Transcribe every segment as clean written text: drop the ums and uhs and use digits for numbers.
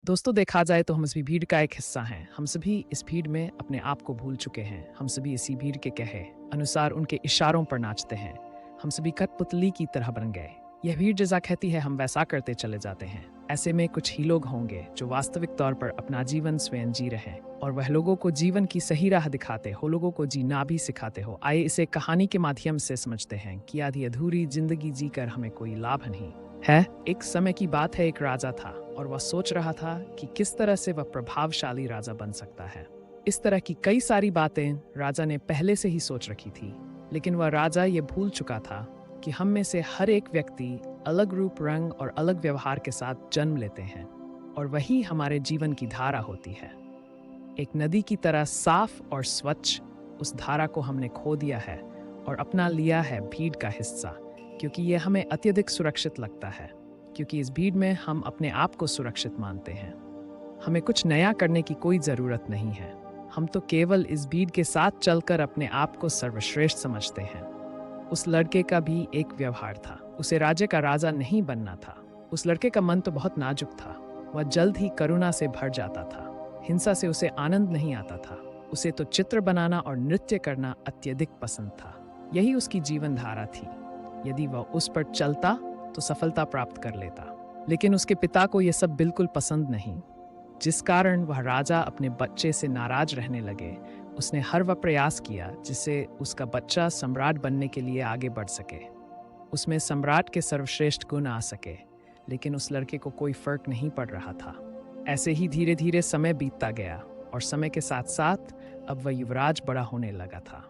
दोस्तों, देखा जाए तो हम सभी भीड़ का एक हिस्सा हैं। हम सभी इस भीड़ में अपने आप को भूल चुके हैं। हम सभी इसी भीड़ के कहे अनुसार उनके इशारों पर नाचते हैं। हम सभी कठपुतली की तरह बन गए। यह भीड़ जैसा कहती है हम वैसा करते चले जाते हैं। ऐसे में कुछ ही लोग होंगे जो वास्तविक तौर पर अपना जीवन स्वयं जी रहे हैं और वह लोगों को जीवन की सही राह दिखाते हो, लोगों को जीना भी सिखाते हो। आइए इसे कहानी के माध्यम से समझते हैं कि आधी अधूरी जिंदगी जीकर हमें कोई लाभ नहीं है। एक समय की बात है, एक राजा था और वह सोच रहा था कि किस तरह से वह प्रभावशाली राजा बन सकता है। इस तरह की कई सारी बातें राजा ने पहले से ही सोच रखी थी, लेकिन वह राजा ये भूल चुका था कि हम में से हर एक व्यक्ति अलग रूप, रंग और अलग व्यवहार के साथ जन्म लेते हैं और वही हमारे जीवन की धारा होती है। एक नदी की तरह साफ और स्वच्छ उस धारा को हमने खो दिया है और अपना लिया है भीड़ का हिस्सा, क्योंकि यह हमें अत्यधिक सुरक्षित लगता है। क्योंकि इस भीड़ में हम अपने आप को सुरक्षित मानते हैं। हमें कुछ नया करने की कोई ज़रूरत नहीं है। हम तो केवल इस भीड़ के साथ चलकर अपने आप को सर्वश्रेष्ठ समझते हैं। उस लड़के का भी एक व्यवहार था। उसे राज्य का राजा नहीं बनना था। उस लड़के का मन तो बहुत नाजुक था। वह जल्द ही करुणा से भर जाता था। हिंसा से उसे आनंद नहीं आता था। उसे तो चित्र बनाना और नृत्य करना अत्यधिक पसंद था। यही उसकी जीवन धारा थी। यदि वह उस पर चलता तो सफलता प्राप्त कर लेता। लेकिन उसके पिता को यह सब बिल्कुल पसंद नहीं, जिस कारण वह राजा अपने बच्चे से नाराज रहने लगे। उसने हर वह प्रयास किया जिससे उसका बच्चा सम्राट बनने के लिए आगे बढ़ सके, उसमें सम्राट के सर्वश्रेष्ठ गुण आ सके। लेकिन उस लड़के को कोई फर्क नहीं पड़ रहा था। ऐसे ही धीरे धीरे समय बीतता गया और समय के साथ साथ अब वह युवराज बड़ा होने लगा था।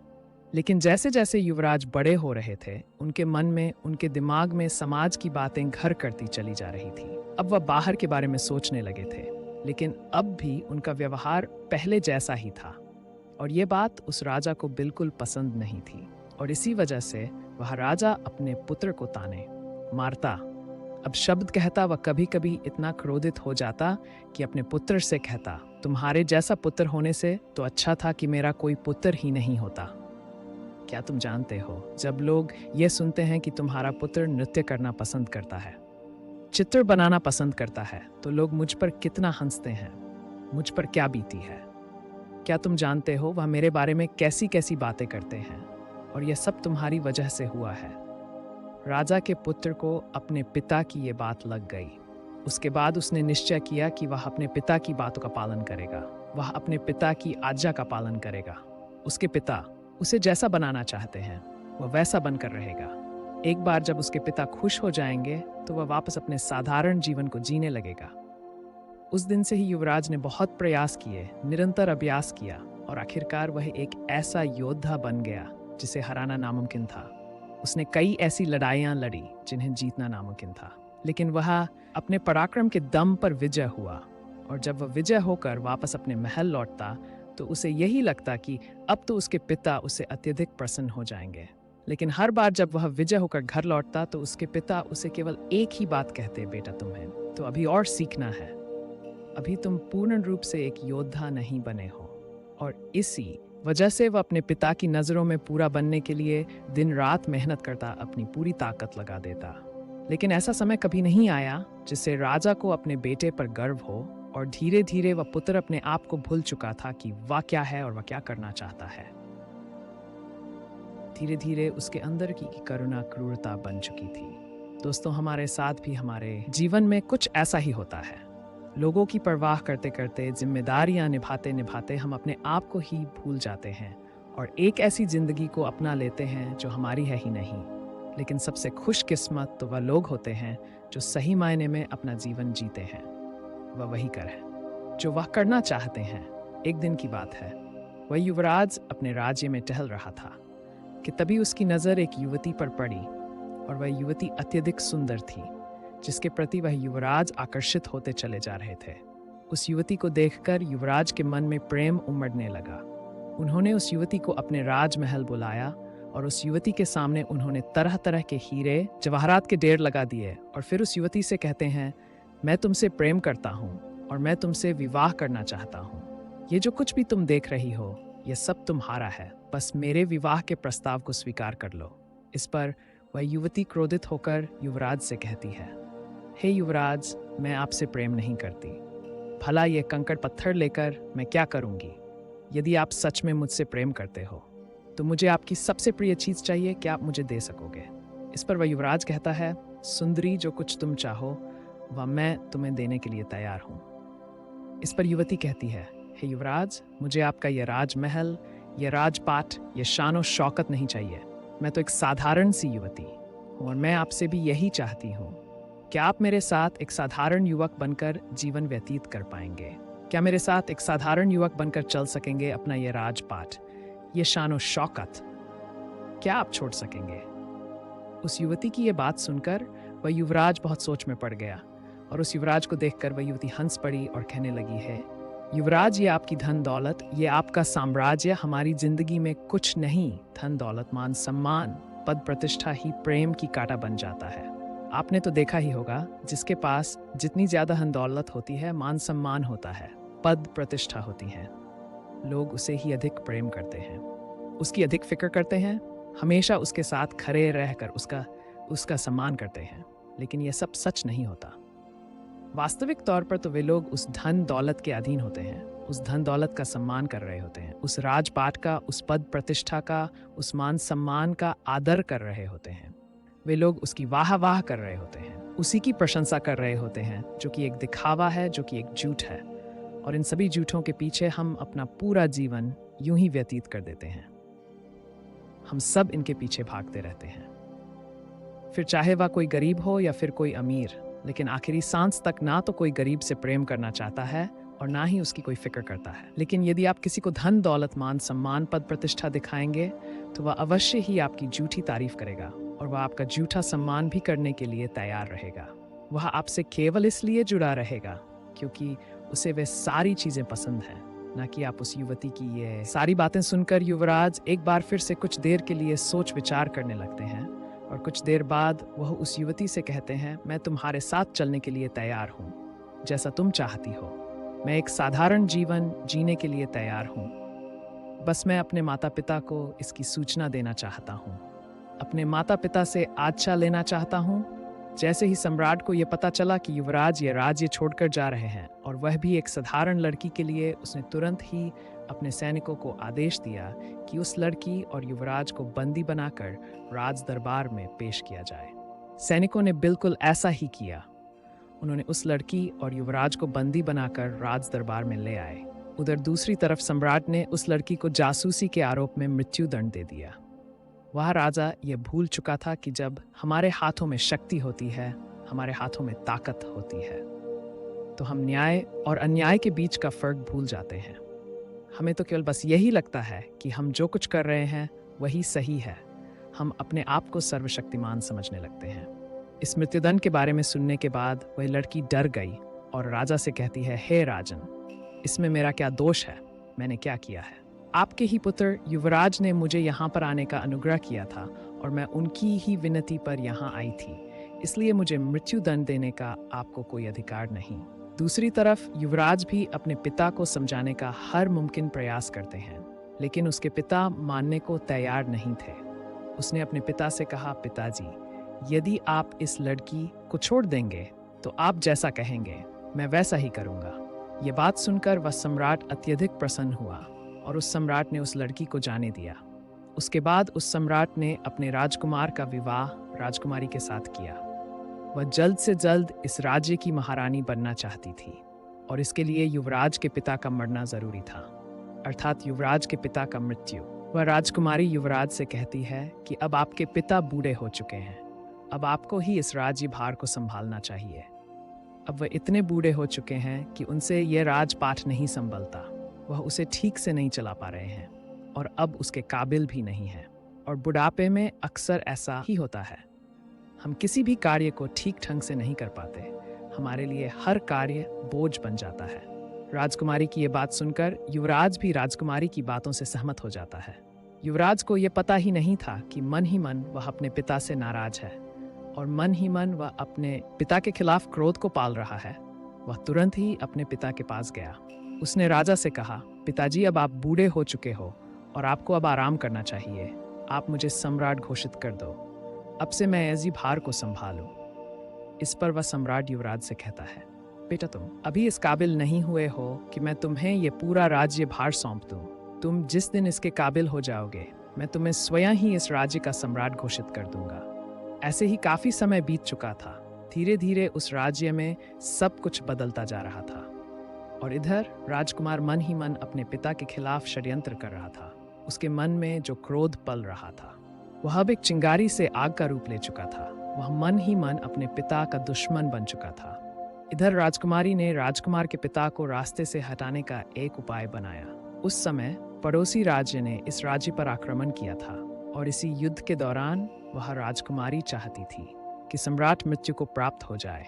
लेकिन जैसे जैसे युवराज बड़े हो रहे थे, उनके मन में, उनके दिमाग में समाज की बातें घर करती चली जा रही थी। अब वह बाहर के बारे में सोचने लगे थे, लेकिन अब भी उनका व्यवहार पहले जैसा ही था और ये बात उस राजा को बिल्कुल पसंद नहीं थी। और इसी वजह से वह राजा अपने पुत्र को ताने मारता। अब शब्द कहता, वह कभी कभी इतना क्रोधित हो जाता कि अपने पुत्र से कहता, तुम्हारे जैसा पुत्र होने से तो अच्छा था कि मेरा कोई पुत्र ही नहीं होता। क्या तुम जानते हो, जब लोग ये सुनते हैं कि तुम्हारा पुत्र नृत्य करना पसंद करता है, चित्र बनाना पसंद करता है, तो लोग मुझ पर कितना हंसते हैं, मुझ पर क्या बीती है। क्या तुम जानते हो वह मेरे बारे में कैसी कैसी बातें करते हैं, और यह सब तुम्हारी वजह से हुआ है। राजा के पुत्र को अपने पिता की ये बात लग गई। उसके बाद उसने निश्चय किया कि वह अपने पिता की बातों का पालन करेगा। वह अपने पिता की आज्ञा का पालन करेगा। उसके पिता उसे जैसा बनाना चाहते हैं वह वैसा बनकर रहेगा। एक बार जब उसके पिता खुश हो जाएंगे तो वह वापस अपने साधारण जीवन को जीने लगेगा। उस दिन से ही युवराज ने बहुत प्रयास किए, निरंतर अभ्यास किया और आखिरकार वह एक ऐसा योद्धा बन गया जिसे हराना नामुमकिन था। उसने कई ऐसी लड़ाइयां लड़ी जिन्हें जीतना नामुमकिन था, लेकिन वह अपने पराक्रम के दम पर विजय हुआ। और जब वह विजय होकर वापस अपने महल लौटता तो उसे यही लगता कि अब तो उसके पिता उससे अत्यधिक प्रसन्न हो जाएंगे। लेकिन हर बार जब वह विजय होकर घर लौटता तो उसके पिता उसे केवल एक ही बात कहते, बेटा तुम्हें तो अभी और सीखना है। अभी तुम पूर्ण रूप से एक योद्धा नहीं बने हो। और इसी वजह से वह अपने पिता की नज़रों में पूरा बनने के लिए दिन रात मेहनत करता, अपनी पूरी ताकत लगा देता। लेकिन ऐसा समय कभी नहीं आया जिससे राजा को अपने बेटे पर गर्व हो, और धीरे धीरे वह पुत्र अपने आप को भूल चुका था कि वह क्या है और वह क्या करना चाहता है। धीरे धीरे उसके अंदर की करुणा क्रूरता बन चुकी थी। दोस्तों, हमारे साथ भी हमारे जीवन में कुछ ऐसा ही होता है। लोगों की परवाह करते करते, जिम्मेदारियां निभाते निभाते हम अपने आप को ही भूल जाते हैं और एक ऐसी जिंदगी को अपना लेते हैं जो हमारी है ही नहीं। लेकिन सबसे खुशकिस्मत तो वह लोग होते हैं जो सही मायने में अपना जीवन जीते हैं। वह वही कर जो वह करना चाहते हैं। एक दिन की बात है, वह युवराज अपने राज्य में टहल रहा था कि तभी उसकी नज़र एक युवती पर पड़ी और वह युवती अत्यधिक सुंदर थी, जिसके प्रति वह युवराज आकर्षित होते चले जा रहे थे। उस युवती को देखकर युवराज के मन में प्रेम उमड़ने लगा। उन्होंने उस युवती को अपने राजमहल बुलाया और उस युवती के सामने उन्होंने तरह तरह के हीरे जवाहरात के ढेर लगा दिए और फिर उस युवती से कहते हैं, मैं तुमसे प्रेम करता हूँ और मैं तुमसे विवाह करना चाहता हूँ। ये जो कुछ भी तुम देख रही हो यह सब तुम्हारा है, बस मेरे विवाह के प्रस्ताव को स्वीकार कर लो। इस पर वह युवती क्रोधित होकर युवराज से कहती है, हे युवराज, मैं आपसे प्रेम नहीं करती। भला ये कंकड़ पत्थर लेकर मैं क्या करूंगी? यदि आप सच में मुझसे प्रेम करते हो तो मुझे आपकी सबसे प्रिय चीज चाहिए, क्या आप मुझे दे सकोगे? इस पर वह युवराज कहता है, सुंदरी, जो कुछ तुम चाहो वह मैं तुम्हें देने के लिए तैयार हूँ। इस पर युवती कहती है, हे युवराज, मुझे आपका यह राजमहल, यह राजपाट, यह शानो शौकत नहीं चाहिए। मैं तो एक साधारण सी युवती हूँ और मैं आपसे भी यही चाहती हूँ। क्या आप मेरे साथ एक साधारण युवक बनकर जीवन व्यतीत कर पाएंगे? क्या मेरे साथ एक साधारण युवक बनकर चल सकेंगे अपना यह राजपाट, यह शानो शौकत? क्या आप छोड़ सकेंगे? उस युवती की यह बात सुनकर वह युवराज बहुत सोच में पड़ गया और उस युवराज को देखकर वह युवती हंस पड़ी और कहने लगी है, युवराज, ये आपकी धन दौलत, ये आपका साम्राज्य हमारी जिंदगी में कुछ नहीं। धन दौलत, मान सम्मान, पद प्रतिष्ठा ही प्रेम की कांटा बन जाता है। आपने तो देखा ही होगा, जिसके पास जितनी ज्यादा धन दौलत होती है, मान सम्मान होता है, पद प्रतिष्ठा होती है, लोग उसे ही अधिक प्रेम करते हैं, उसकी अधिक फिक्र करते हैं, हमेशा उसके साथ खड़े रहकर उसका सम्मान करते हैं। लेकिन यह सब सच नहीं होता। वास्तविक तौर पर तो वे लोग उस धन दौलत के अधीन होते हैं, उस धन दौलत का सम्मान कर रहे होते हैं, उस राजपाट का, उस पद प्रतिष्ठा का, उस मान सम्मान का आदर कर रहे होते हैं। वे लोग उसकी वाह वाह कर रहे होते हैं, उसी की प्रशंसा कर रहे होते हैं, जो कि एक दिखावा है, जो कि एक झूठ है। और इन सभी झूठों के पीछे हम अपना पूरा जीवन यूं ही व्यतीत कर देते हैं। हम सब इनके पीछे भागते रहते हैं, फिर चाहे वह कोई गरीब हो या फिर कोई अमीर। लेकिन आखिरी सांस तक ना तो कोई गरीब से प्रेम करना चाहता है और ना ही उसकी कोई फिक्र करता है। लेकिन यदि आप किसी को धन दौलत, मान सम्मान, पद प्रतिष्ठा दिखाएंगे तो वह अवश्य ही आपकी झूठी तारीफ करेगा और वह आपका झूठा सम्मान भी करने के लिए तैयार रहेगा। वह आपसे केवल इसलिए जुड़ा रहेगा क्योंकि उसे वे सारी चीजें पसंद हैं, ना कि आप उस युवती की ये सारी बातें सुनकर युवराज एक बार फिर से कुछ देर के लिए सोच विचार करने लगते हैं और कुछ देर बाद वह उस युवती से कहते हैं, मैं तुम्हारे साथ चलने के लिए तैयार हूँ, जैसा तुम चाहती हो। मैं एक साधारण जीवन जीने के लिए तैयार हूँ। बस मैं अपने माता पिता को इसकी सूचना देना चाहता हूँ, अपने माता पिता से आज्ञा लेना चाहता हूँ। जैसे ही सम्राट को यह पता चला कि युवराज ये राज्य छोड़कर जा रहे हैं और वह भी एक साधारण लड़की के लिए, उसने तुरंत ही अपने सैनिकों को आदेश दिया कि उस लड़की और युवराज को बंदी बनाकर राज दरबार में पेश किया जाए। सैनिकों ने बिल्कुल ऐसा ही किया। उन्होंने उस लड़की और युवराज को बंदी बनाकर राज दरबार में ले आए। उधर दूसरी तरफ सम्राट ने उस लड़की को जासूसी के आरोप में मृत्युदंड दे दिया। वह राजा यह भूल चुका था कि जब हमारे हाथों में शक्ति होती है, हमारे हाथों में ताकत होती है, तो हम न्याय और अन्याय के बीच का फर्क भूल जाते हैं। हमें तो केवल बस यही लगता है कि हम जो कुछ कर रहे हैं वही सही है। हम अपने आप को सर्वशक्तिमान समझने लगते हैं। इस मृत्युदंड के बारे में सुनने के बाद वह लड़की डर गई और राजा से कहती है, हे राजन, इसमें मेरा क्या दोष है? मैंने क्या किया है? आपके ही पुत्र युवराज ने मुझे यहाँ पर आने का अनुग्रह किया था और मैं उनकी ही विनती पर यहाँ आई थी, इसलिए मुझे मृत्युदंड देने का आपको कोई अधिकार नहीं। दूसरी तरफ युवराज भी अपने पिता को समझाने का हर मुमकिन प्रयास करते हैं, लेकिन उसके पिता मानने को तैयार नहीं थे। उसने अपने पिता से कहा, पिताजी, यदि आप इस लड़की को छोड़ देंगे तो आप जैसा कहेंगे मैं वैसा ही करूँगा। ये बात सुनकर वह सम्राट अत्यधिक प्रसन्न हुआ और उस सम्राट ने उस लड़की को जाने दिया। उसके बाद उस सम्राट ने अपने राजकुमार का विवाह राजकुमारी के साथ किया। वह जल्द से जल्द इस राज्य की महारानी बनना चाहती थी और इसके लिए युवराज के पिता का मरना जरूरी था, अर्थात युवराज के पिता का मृत्यु। वह राजकुमारी युवराज से कहती है कि अब आपके पिता बूढ़े हो चुके हैं, अब आपको ही इस राज्य भार को संभालना चाहिए। अब वह इतने बूढ़े हो चुके हैं कि उनसे यह राजपाट नहीं संभलता, वह उसे ठीक से नहीं चला पा रहे हैं और अब उसके काबिल भी नहीं है। और बुढ़ापे में अक्सर ऐसा ही होता है, हम किसी भी कार्य को ठीक ढंग से नहीं कर पाते, हमारे लिए हर कार्य बोझ बन जाता है। राजकुमारी की यह बात सुनकर युवराज भी राजकुमारी की बातों से सहमत हो जाता है। युवराज को यह पता ही नहीं था कि मन ही मन वह अपने पिता से नाराज है और मन ही मन वह अपने पिता के खिलाफ क्रोध को पाल रहा है। वह तुरंत ही अपने पिता के पास गया। उसने राजा से कहा, पिताजी, अब आप बूढ़े हो चुके हो और आपको अब आराम करना चाहिए। आप मुझे सम्राट घोषित कर दो, अब से मैं ऐसी भार को संभालूं। इस पर वह सम्राट युवराज से कहता है, बेटा, तुम अभी इस काबिल नहीं हुए हो कि मैं तुम्हें ये पूरा राज्य भार सौंप दूं। तुम जिस दिन इसके काबिल हो जाओगे, मैं तुम्हें स्वयं ही इस राज्य का सम्राट घोषित कर दूंगा। ऐसे ही काफी समय बीत चुका था। धीरे धीरे उस राज्य में सब कुछ बदलता जा रहा था और इधर राजकुमार मन ही मन अपने पिता के खिलाफ षड्यंत्र कर रहा था। उसके मन में जो क्रोध पल रहा था, वह अब एक चिंगारी से आग का रूप ले चुका था। वह मन ही मन अपने पिता का दुश्मन बन चुका था। इधर राजकुमारी ने राजकुमार के पिता को रास्ते से हटाने का एक उपाय बनाया। उस समय पड़ोसी राज्य ने इस राज्य पर आक्रमण किया था और इसी युद्ध के दौरान वह राजकुमारी चाहती थी कि सम्राट मृत्यु को प्राप्त हो जाए।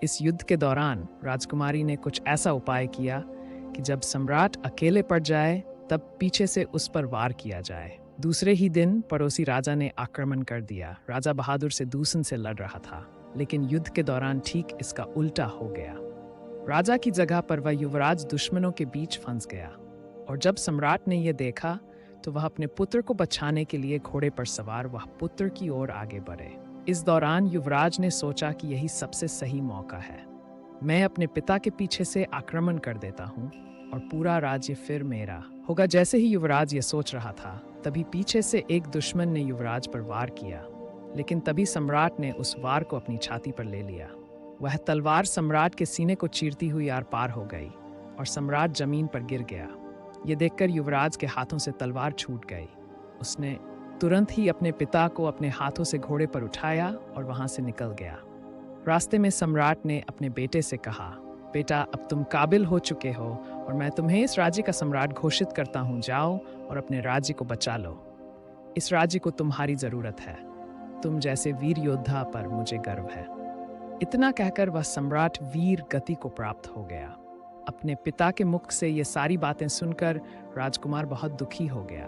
इस युद्ध के दौरान राजकुमारी ने कुछ ऐसा उपाय किया कि जब सम्राट अकेले पड़ जाए तब पीछे से उस पर वार किया जाए। दूसरे ही दिन पड़ोसी राजा ने आक्रमण कर दिया। राजा बहादुर से दूषण से लड़ रहा था, लेकिन युद्ध के दौरान ठीक इसका उल्टा हो गया। राजा की जगह पर वह युवराज दुश्मनों के बीच फंस गया और जब सम्राट ने यह देखा तो वह अपने पुत्र को बचाने के लिए घोड़े पर सवार वह पुत्र की ओर आगे बढ़े। इस दौरान युवराज ने सोचा कि यही सबसे सही मौका है। मैं अपने पिता के पीछे से आक्रमण कर देता हूँ और पूरा राज्य फिर मेरा होगा। जैसे ही युवराज ये सोच रहा था, तभी पीछे से एक दुश्मन ने युवराज पर वार किया, लेकिन तभी सम्राट ने उस वार को अपनी छाती पर ले लिया। वह तलवार सम्राट के सीने को चीरती हुई आर पार हो गई और सम्राट जमीन पर गिर गया। ये देखकर युवराज के हाथों से तलवार छूट गई। उसने तुरंत ही अपने पिता को अपने हाथों से घोड़े पर उठाया और वहां से निकल गया। रास्ते में सम्राट ने अपने बेटे से कहा, बेटा, अब तुम काबिल हो चुके हो और मैं तुम्हें इस राज्य का सम्राट घोषित करता हूँ। जाओ और अपने राज्य को बचा लो। इस राज्य को तुम्हारी जरूरत है। तुम जैसे वीर योद्धा पर मुझे गर्व है। इतना कहकर वह सम्राट वीर गति को प्राप्त हो गया। अपने पिता के मुख से ये सारी बातें सुनकर राजकुमार बहुत दुखी हो गया।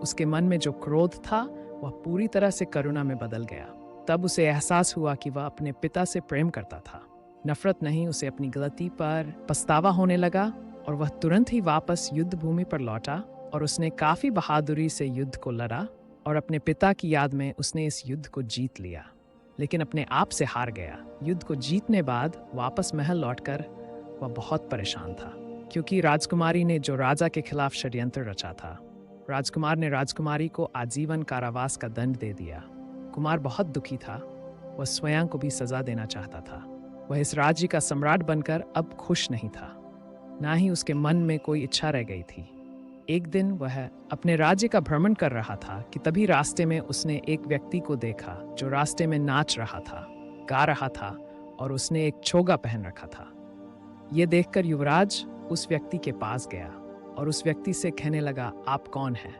उसके मन में जो क्रोध था वह पूरी तरह से करुणा में बदल गया। तब उसे एहसास हुआ कि वह अपने पिता से प्रेम करता था, नफरत नहीं। उसे अपनी गलती पर पछतावा होने लगा और वह तुरंत ही वापस युद्ध भूमि पर लौटा और उसने काफी बहादुरी से युद्ध को लड़ा और अपने पिता की याद में उसने इस युद्ध को जीत लिया, लेकिन अपने आप से हार गया। युद्ध को जीतने बाद वापस महल लौटकर वह बहुत परेशान था, क्योंकि राजकुमारी ने जो राजा के खिलाफ षड्यंत्र रचा था। राजकुमार ने राजकुमारी को आजीवन कारावास का दंड दे दिया। कुमार बहुत दुखी था। वह स्वयं को भी सजा देना चाहता था। वह इस राज्य का सम्राट बनकर अब खुश नहीं था, ना ही उसके मन में कोई इच्छा रह गई थी। एक दिन वह अपने राज्य का भ्रमण कर रहा था कि तभी रास्ते में उसने एक व्यक्ति को देखा जो रास्ते में नाच रहा था, गा रहा था और उसने एक चोगा पहन रखा था। ये देखकर युवराज उस व्यक्ति के पास गया और उस व्यक्ति से कहने लगा, आप कौन हैं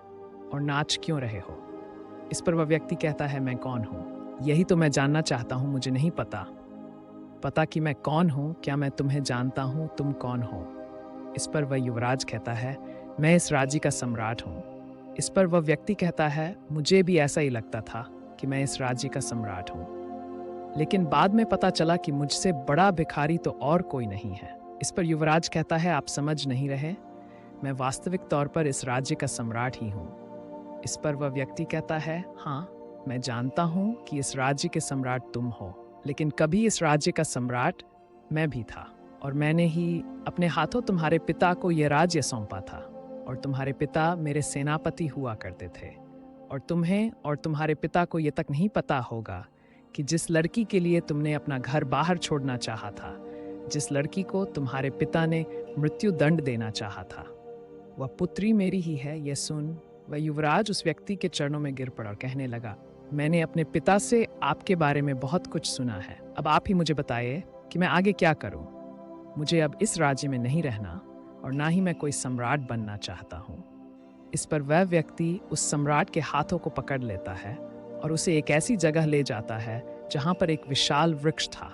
और नाच क्यों रहे हो? इस पर वह व्यक्ति कहता है, मैं कौन हूँ? यही तो मैं जानना चाहता हूँ। मुझे नहीं पता कि मैं कौन हूँ। क्या मैं तुम्हें जानता हूँ? तुम कौन हो? इस पर वह युवराज कहता है, मैं इस राज्य का सम्राट हूँ। इस पर वह व्यक्ति कहता है, मुझे भी ऐसा ही लगता था कि मैं इस राज्य का सम्राट हूँ, लेकिन बाद में पता चला कि मुझसे बड़ा भिखारी तो और कोई नहीं है। इस पर युवराज कहता है, आप समझ नहीं रहे, मैं वास्तविक तौर पर इस राज्य का सम्राट ही हूँ। इस पर वह व्यक्ति कहता है, हाँ, मैं जानता हूँ कि इस राज्य के सम्राट तुम हो, लेकिन कभी इस राज्य का सम्राट मैं भी था और मैंने ही अपने हाथों तुम्हारे पिता को यह राज्य सौंपा था और तुम्हारे पिता मेरे सेनापति हुआ करते थे और तुम्हें और तुम्हारे पिता को यह तक नहीं पता होगा कि जिस लड़की के लिए तुमने अपना घर बाहर छोड़ना चाहा था, जिस लड़की को तुम्हारे पिता ने मृत्यु दंड देना चाहा था, वह पुत्री मेरी ही है। यह सुन वह युवराज उस व्यक्ति के चरणों में गिर पड़ा और कहने लगा, मैंने अपने पिता से आपके बारे में बहुत कुछ सुना है। अब आप ही मुझे बताइए कि मैं आगे क्या करूं। मुझे अब इस राज्य में नहीं रहना और ना ही मैं कोई सम्राट बनना चाहता हूं। इस पर वह व्यक्ति उस सम्राट के हाथों को पकड़ लेता है और उसे एक ऐसी जगह ले जाता है जहां पर एक विशाल वृक्ष था।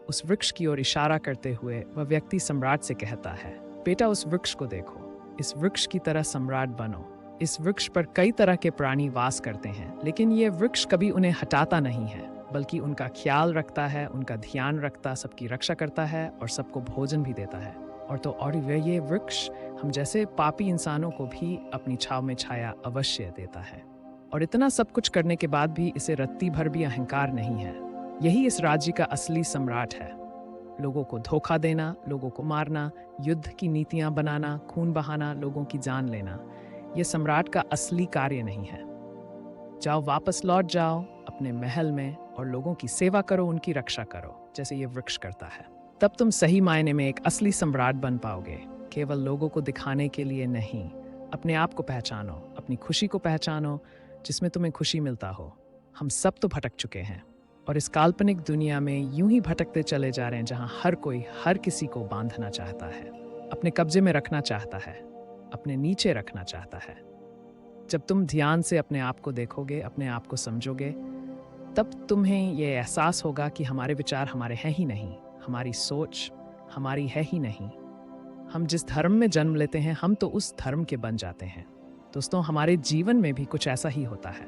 उस वृक्ष की ओर इशारा करते हुए वह व्यक्ति सम्राट से कहता है, बेटा, उस वृक्ष को देखो, इस वृक्ष की तरह सम्राट बनो। इस वृक्ष पर कई तरह के प्राणी वास करते हैं, लेकिन ये वृक्ष कभी उन्हें हटाता नहीं है, बल्कि उनका ख्याल रखता है, उनका ध्यान रखता, सबकी रक्षा करता है और सबको भोजन भी देता है। और ये वृक्ष हम जैसे पापी इंसानों को भी अपनी छाव में छाया अवश्य देता है। और इतना सब कुछ करने के बाद भी इसे रत्ती भर भी अहंकार नहीं है। यही इस राज्य का असली सम्राट है। लोगों को धोखा देना, लोगों को मारना, युद्ध की नीतियां बनाना, खून बहाना, लोगों की जान लेना, ये सम्राट का असली कार्य नहीं है। जाओ, वापस लौट जाओ अपने महल में और लोगों की सेवा करो, उनकी रक्षा करो, जैसे ये वृक्ष करता है। तब तुम सही मायने में एक असली सम्राट बन पाओगे। केवल लोगों को दिखाने के लिए नहीं, अपने आप को पहचानो, अपनी खुशी को पहचानो, जिसमें तुम्हें खुशी मिलता हो। हम सब तो भटक चुके हैं और इस काल्पनिक दुनिया में यूं ही भटकते चले जा रहे हैं, जहां हर कोई हर किसी को बांधना चाहता है, अपने कब्जे में रखना चाहता है, अपने नीचे रखना चाहता है। जब तुम ध्यान से अपने आप को देखोगे, अपने आप को समझोगे, तब तुम्हें ये एहसास होगा कि हमारे विचार हमारे हैं ही नहीं, हमारी सोच हमारी है ही नहीं। हम जिस धर्म में जन्म लेते हैं, हम तो उस धर्म के बन जाते हैं। दोस्तों, हमारे जीवन में भी कुछ ऐसा ही होता है।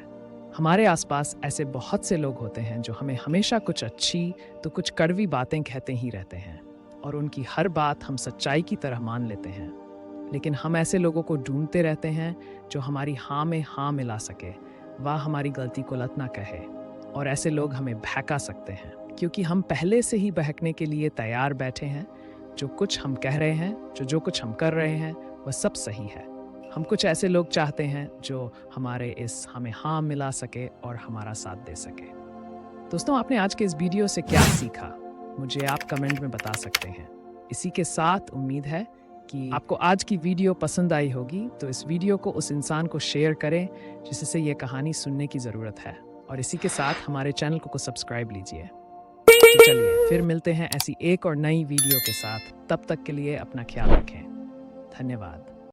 हमारे आसपास ऐसे बहुत से लोग होते हैं जो हमें हमेशा कुछ अच्छी तो कुछ कड़वी बातें कहते ही रहते हैं और उनकी हर बात हम सच्चाई की तरह मान लेते हैं। लेकिन हम ऐसे लोगों को ढूंढते रहते हैं जो हमारी हाँ में हाँ मिला सके, वह हमारी गलती को गलत ना कहे। और ऐसे लोग हमें बहका सकते हैं, क्योंकि हम पहले से ही बहकने के लिए तैयार बैठे हैं। जो कुछ हम कह रहे हैं, जो कुछ हम कर रहे हैं, वह सब सही है। हम कुछ ऐसे लोग चाहते हैं जो हमारे इस हमें हाँ मिला सके और हमारा साथ दे सके। दोस्तों, आपने आज के इस वीडियो से क्या सीखा, मुझे आप कमेंट में बता सकते हैं। इसी के साथ उम्मीद है कि आपको आज की वीडियो पसंद आई होगी, तो इस वीडियो को उस इंसान को शेयर करें जिससे ये कहानी सुनने की ज़रूरत है। और इसी के साथ हमारे चैनल को सब्सक्राइब लीजिए। तो चलिए फिर मिलते हैं ऐसी एक और नई वीडियो के साथ। तब तक के लिए अपना ख्याल रखें। धन्यवाद।